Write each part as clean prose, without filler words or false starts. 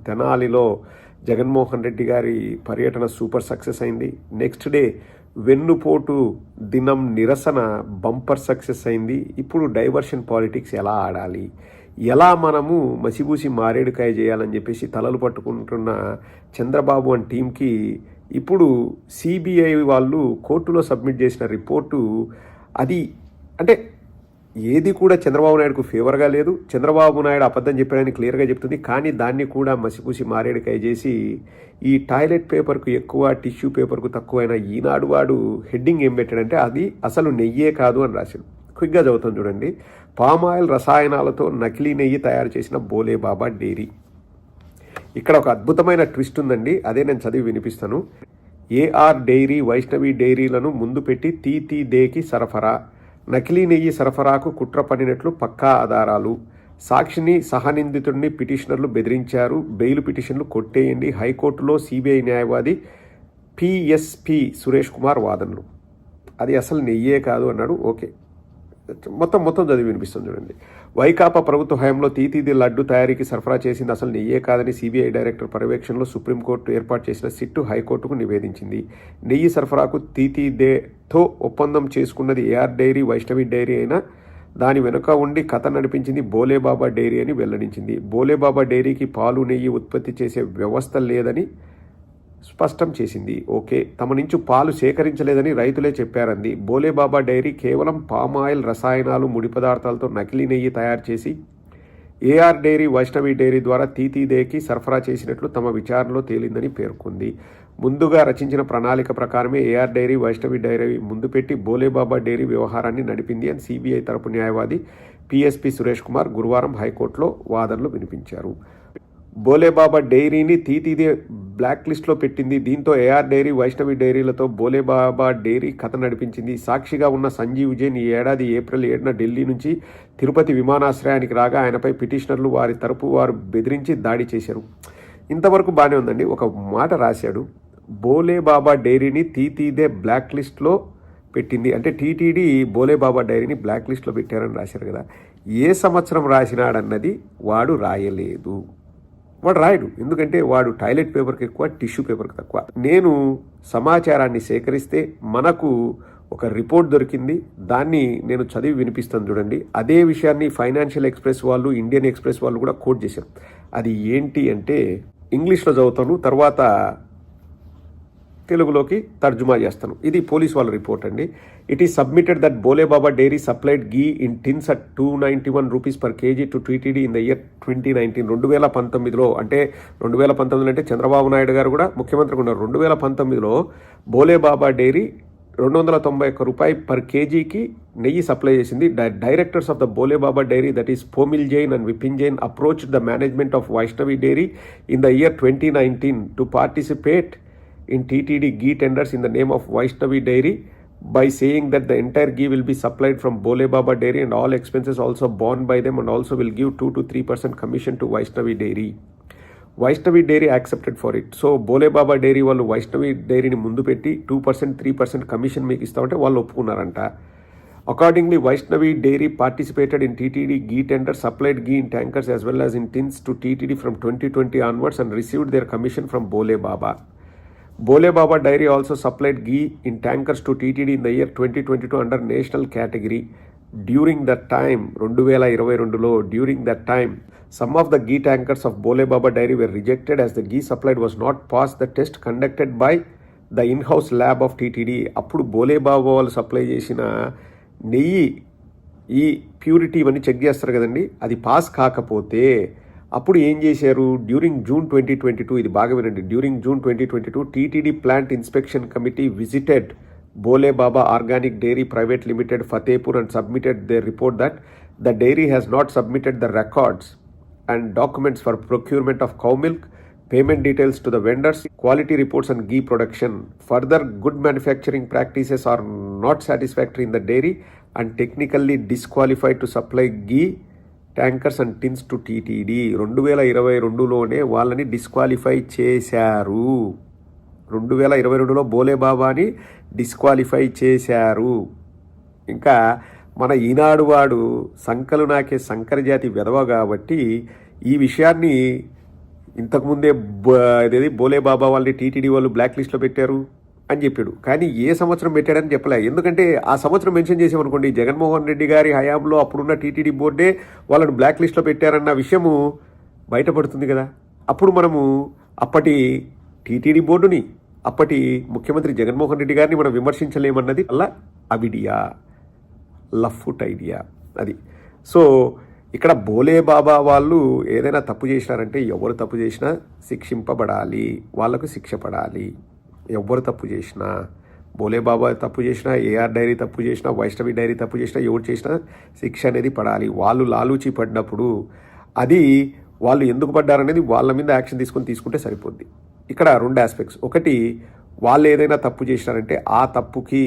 తెనాలిలో జగన్మోహన్ రెడ్డి గారి పర్యటన సూపర్ సక్సెస్ అయింది. నెక్స్ట్ డే వెన్నుపోటు దినం నిరసన బంపర్ సక్సెస్ అయింది. ఇప్పుడు డైవర్షన్ పాలిటిక్స్ ఎలా ఆడాలి, ఎలా మనము మసిబూసి మారేడుకాయ చేయాలని చెప్పేసి తలలు పట్టుకుంటున్న చంద్రబాబు అండ్ టీంకి ఇప్పుడు సిబిఐ వాళ్ళు కోర్టులో సబ్మిట్ చేసిన రిపోర్టు అది అంటే ఏది కూడా చంద్రబాబు నాయుడుకు ఫేవర్గా లేదు. చంద్రబాబు నాయుడు అబద్ధం చెప్పాడని క్లియర్గా చెప్తుంది. కానీ దాన్ని కూడా మసిపూసి మారేడుకాయ చేసి ఈ టాయిలెట్ పేపర్కు ఎక్కువ టిష్యూ పేపర్కు తక్కువైన ఈనాడు వాడు హెడ్డింగ్ ఏం పెట్టాడంటే అది అసలు నెయ్యే కాదు అని రాశాడు. క్విక్గా చదువుతాం చూడండి. పామాయిల్ రసాయనాలతో నకిలీ నెయ్యి తయారు చేసిన బోలేబాబా డైరీ. ఇక్కడ ఒక అద్భుతమైన ట్విస్ట్ ఉందండి, అదే నేను చదివి వినిపిస్తాను. ఏఆర్ డైరీ వైష్ణవి డైరీలను ముందు పెట్టి తీదేకి సరఫరా, నకిలీ నెయ్యి సరఫరాకు కుట్ర పడినట్లు పక్కా ఆధారాలు, సాక్షిని సహనిందితుడిని పిటిషనర్లు బెదిరించారు, బెయిల్ పిటిషన్లు కొట్టేయండి, హైకోర్టులో సిబిఐ న్యాయవాది పిఎస్పి సురేష్ కుమార్ వాదనలు. అది అసలు నెయ్యే కాదు అన్నాడు. ఓకే, మొత్తం చదివి వినిపిస్తుంది చూడండి. వైకాపా ప్రభుత్వ హయాంలో తీతీది లడ్డు తయారీకి సరఫరా చేసింది అసలు నెయ్యే కాదని సిబిఐ డైరెక్టర్ పర్యవేక్షణలో సుప్రీంకోర్టు ఏర్పాటు చేసిన సిట్టు హైకోర్టుకు నివేదించింది. నెయ్యి సరఫరాకు తీతీదేతో ఒప్పందం చేసుకున్నది ఏఆర్ డైరీ వైష్ణవి డైరీ అయినా దాని వెనుక ఉండి కథ నడిపించింది బోలేబాబా డైరీ అని వెల్లడించింది. బోలేబాబా డైరీకి పాలు నెయ్యి ఉత్పత్తి చేసే వ్యవస్థ లేదని స్పష్టం చేసింది. ఓకే, తమ నుంచి పాలు సేకరించలేదని రైతులే చెప్పారంది. బోలేబాబా డైరీ కేవలం పామాయిల్ రసాయనాలు ముడి పదార్థాలతో నకిలీ నెయ్యి తయారు చేసి ఏఆర్ డైరీ వైష్ణవి డైరీ ద్వారా తీతీదేకి సరఫరా చేసినట్లు తమ విచారణలో తేలిందని పేర్కొంది. ముందుగా రచించిన ప్రణాళిక ప్రకారమే ఏఆర్ డైరీ వైష్ణవి డైరీ ముందు పెట్టి బోలేబాబా డైరీ వ్యవహారాన్ని నడిపింది అని సిబిఐ తరపు న్యాయవాది పిఎస్పి సురేష్ కుమార్ గురువారం హైకోర్టులో వాదనలు వినిపించారు. బోలేబాబా డైరీని తీతీదే బ్లాక్ లిస్ట్లో పెట్టింది. దీంతో ఏఆర్ డైరీ వైష్ణవి డైరీలతో బోలేబాబా డైరీ కథ నడిపించింది. సాక్షిగా ఉన్న సంజీవ్ జైన్ ఈ ఏడాది ఏప్రిల్ 7న ఢిల్లీ నుంచి తిరుపతి విమానాశ్రయానికి రాగా ఆయనపై పిటిషనర్లు వారి తరపు వారు బెదిరించి దాడి చేశారు. ఇంతవరకు బాగానే ఉందండి. ఒక మాట రాశాడు, బోలేబాబా డైరీని తీతీదే బ్లాక్ లిస్ట్లో పెట్టింది అంటే టీటీడీ బోలేబాబా డైరీని బ్లాక్ లిస్ట్లో పెట్టారని రాశారు కదా. ఏ సంవత్సరం రాసినాడన్నది వాడు రాయలేదు, వాడు రాయడు. ఎందుకంటే వాడు టాయిలెట్ పేపర్కి ఎక్కువ, టిష్యూ పేపర్కి తక్కువ. నేను సమాచారాన్ని సేకరిస్తే మనకు ఒక రిపోర్ట్ దొరికింది, దాన్ని నేను చదివి వినిపిస్తాను చూడండి. అదే విషయాన్ని ఫైనాన్షియల్ ఎక్స్ప్రెస్ వాళ్ళు, ఇండియన్ ఎక్స్ప్రెస్ వాళ్ళు కూడా కోట్ చేశారు. అది ఏంటి అంటే ఇంగ్లీష్లో చదువుతాను, తర్వాత తెలుగులోకి తర్జుమా చేస్తాను. ఇది పోలీస్ వాళ్ళ రిపోర్ట్ అండి. It is submitted that Bole Baba dairy supplied ghee in tins at 291 rupees per kg to TTD in the year 2019. 2019లో అంటే 2019 అంటే చంద్రబాబు నాయుడు గారు కూడా ముఖ్యమంత్రిగా ఉన్నారు. 2019లో బోలేబాబా డైరీ 291 రూపాయి పర్ కేజీకి నెయ్యి సప్లై చేసింది. Directors of the Bholebaba dairy that is Pomil Jain and Vipin Jain approach the management of Vaishnavi dairy in the year 2019 to participate in TTD ghee tenders in the name of Vaishnavi Dairy by saying that the entire ghee will be supplied from Bolebaba Dairy and all expenses also borne by them and also will give 2 to 3% commission to Vaishnavi Dairy. Vaishnavi Dairy accepted for it. So Bolebaba Dairy వాళ్ళు వైష్ణవి డైరీని ముందు పెట్టి 2% 3% commission మీకు ఇస్తామంటే వాళ్ళు ఒప్పుకున్నారంట. Accordingly, Vaishnavi Dairy participated in TTD ghee tender, supplied ghee in tankers as well as in tins to TTD from 2020 onwards and received their commission from Bolebaba. Bolebaba Dairy also supplied ghee in tankers to TTD in the year 2022 under national category. During that time, 2022లో, during that time, some of the ghee tankers of Bolebaba Dairy were rejected as the ghee supplied was not passed the test conducted by the in-house lab of TTD. అప్పుడు బోలేబాబా వాళ్ళు supply చేసిన నెయ్యి ఈ purity ఇవన్నీ check చేస్తారు కదండి, అది pass కాకపోతే అప్పుడు ఏం చేశారు, డ్యూరింగ్ జూన్ 2022, ఇది బాగా వినండి, during June 2022 TTD plant inspection committee visited Bhole Baba organic dairy private limited Fatehpur and submitted their report that the dairy has not submitted the records and documents for procurement of cow milk, payment details to the vendors, quality reports and ghee production. Further good manufacturing practices are not satisfactory in the dairy and technically disqualified to supply ghee tankers and tins to TTD. 2022లోనే వాళ్ళని disqualify చేశారు. 2022లో బోలేబాబాని disqualify చేశారు. ఇంకా మన ఈనాడు వాడు సంకలు నాకే సంకరజాతి వెధవ కాబట్టి ఈ విషయాన్ని ఇంతకుముందే ఇదేది బోలే బాబా వాళ్ళని టీటీడీ వాళ్ళు బ్లాక్ లిస్ట్లో పెట్టారు అని చెప్పాడు. కానీ ఏ సంవత్సరం పెట్టాడని చెప్పలే. ఎందుకంటే ఆ సంవత్సరం మెన్షన్ చేసామనుకోండి, జగన్మోహన్ రెడ్డి గారి హయాంలో అప్పుడున్న టీటీడీ బోర్డే వాళ్ళని బ్లాక్ లిస్ట్లో పెట్టారన్న విషయము బయటపడుతుంది కదా. అప్పుడు మనము అప్పటి టీటీడీ బోర్డుని, అప్పటి ముఖ్యమంత్రి జగన్మోహన్ రెడ్డి గారిని మనం విమర్శించలేమన్నది అలా అవిడియా, లఫ్ట్ ఐడియా అది. సో ఇక్కడ బోలే బాబా వాళ్ళు ఏదైనా తప్పు చేసినారంటే ఎవరు తప్పు చేసినా శిక్షింపబడాలి, వాళ్ళకు శిక్ష పడాలి. ఎవరు తప్పు చేసినా, బోలే బాబా తప్పు చేసినా, ఏఆర్ డైరీ తప్పు చేసినా, వైష్ణవి డైరీ తప్పు చేసినా, ఎవరు చేసినా శిక్ష అనేది పడాలి. వాళ్ళు లాలూచి పడినప్పుడు అది వాళ్ళు ఎందుకు పడ్డారనేది వాళ్ళ మీద యాక్షన్ తీసుకుంటే సరిపోద్ది. ఇక్కడ రెండు ఆస్పెక్ట్స్. ఒకటి, వాళ్ళు ఏదైనా తప్పు చేసినారంటే ఆ తప్పుకి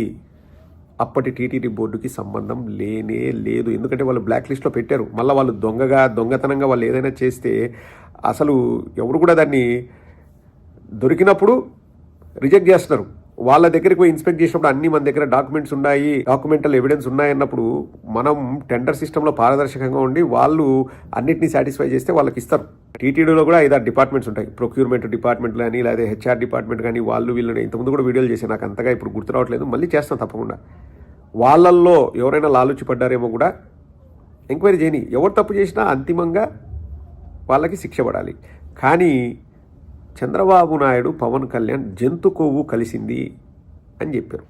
అప్పటి టీటీడీ బోర్డుకి సంబంధం లేనే లేదు. ఎందుకంటే వాళ్ళు బ్లాక్ లిస్ట్లో పెట్టారు. మళ్ళీ వాళ్ళు దొంగతనంగా వాళ్ళు ఏదైనా చేస్తే అసలు ఎవరు కూడా దాన్ని దొరికినప్పుడు రిజెక్ట్ చేస్తున్నారు. వాళ్ళ దగ్గరికి పోయి ఇన్స్పెక్ట్ చేసినప్పుడు అన్ని మన దగ్గర డాక్యుమెంట్స్ ఉన్నాయి, డాక్యుమెంటల్ ఎవిడెన్స్ ఉన్నాయన్నప్పుడు మనం టెండర్ సిస్టంలో పారదర్శకంగా ఉండి వాళ్ళు అన్నిటినీ సాటిస్ఫై చేస్తే వాళ్ళకి ఇస్తారు. టీటీడీలో కూడా 5-6 డిపార్ట్మెంట్స్ ఉంటాయి. ప్రొక్యూర్మెంట్ డిపార్ట్మెంట్ కానీ, లేదా హెచ్ఆర్ డిపార్ట్మెంట్ కానీ, వాళ్ళు వీళ్ళని ఇంతకుముందు కూడా వీడియోలు చేశాను, నాకు అంతగా ఇప్పుడు గుర్తు రావట్లేదు, మళ్ళీ చేస్తాను తప్పకుండా. వాళ్ళల్లో ఎవరైనా లాలూచి పడ్డారేమో కూడా ఎంక్వైరీ చేయని, ఎవరు తప్పు చేసినా అంతిమంగా వాళ్ళకి శిక్ష పడాలి. కానీ చంద్రబాబు నాయుడు, పవన్ కళ్యాణ్ జంతు కొవ్వు కలిసింది అని చెప్పారు.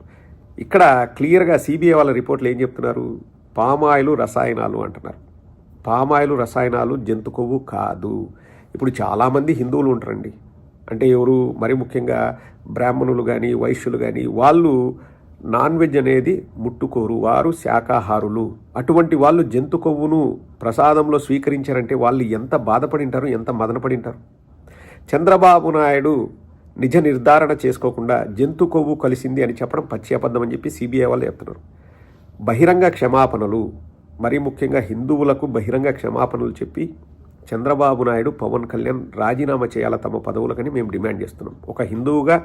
ఇక్కడ క్లియర్గా సిబిఐ వాళ్ళ రిపోర్ట్లు ఏం చెప్తున్నారు, పామాయిలు రసాయనాలు అంటున్నారు. పామాయిలు రసాయనాలు జంతు కొవ్వు కాదు. ఇప్పుడు చాలామంది హిందువులు ఉంటారండి, అంటే ఎవరు మరి ముఖ్యంగా బ్రాహ్మణులు కానీ వైశ్యులు కానీ, వాళ్ళు నాన్ వెజ్ అనేది ముట్టుకోరు, వారు శాకాహారులు. అటువంటి వాళ్ళు జంతు కొవ్వును ప్రసాదంలో స్వీకరించారంటే వాళ్ళు ఎంత బాధపడింటారు, ఎంత మదనపడింటారు. చంద్రబాబు నాయుడు నిజ నిర్ధారణ చేసుకోకుండా జంతు కొవ్వు కలిసింది అని చెప్పడం పచ్చి అబద్ధం అని చెప్పి సిబిఐ వాళ్ళు చెప్తున్నారు. బహిరంగ క్షమాపణలు, మరీ ముఖ్యంగా హిందువులకు బహిరంగ క్షమాపణలు చెప్పి చంద్రబాబు నాయుడు, పవన్ కళ్యాణ్ రాజీనామా చేయాల తమ పదవులకని మేము డిమాండ్ చేస్తున్నాం. ఒక హిందువుగా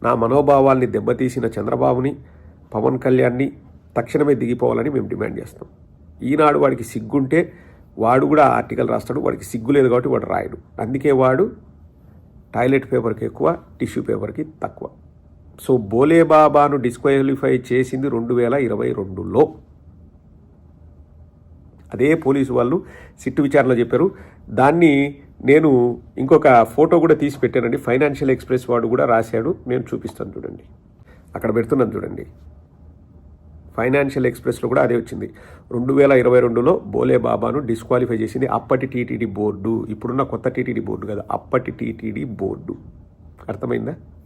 నా మనోభావాల్ని దెబ్బతీసిన చంద్రబాబుని, పవన్ కళ్యాణ్ని తక్షణమే దిగిపోవాలని మేము డిమాండ్ చేస్తాం. ఈనాడు వాడికి సిగ్గుంటే వాడు కూడా ఆర్టికల్ రాస్తాడు, వాడికి సిగ్గు లేదు కాబట్టి వాడు రాయడు. అందుకే వాడు టాయిలెట్ పేపర్కి ఎక్కువ, టిష్యూ పేపర్కి తక్కువ. సో బోలే బాబాను డిస్క్వాలిఫై చేసింది 2022లో. అదే పోలీసు వాళ్ళు సిట్టు విచారణలో చెప్పారు. దాన్ని నేను ఇంకొక ఫోటో కూడా తీసి పెట్టానండి. ఫైనాన్షియల్ ఎక్స్ప్రెస్ వాడు కూడా రాశాడు, నేను చూపిస్తాను చూడండి, అక్కడ పెడుతున్నాను చూడండి. ఫైనాన్షియల్ ఎక్స్ప్రెస్లో కూడా అదే వచ్చింది. 2022లో బోలే బాబాను డిస్క్వాలిఫై చేసింది అప్పటి టీటీడీ బోర్డు. ఇప్పుడున్న కొత్త టీటీడీ బోర్డు కదా, అప్పటి టీటీడీ బోర్డు. అర్థమైందా?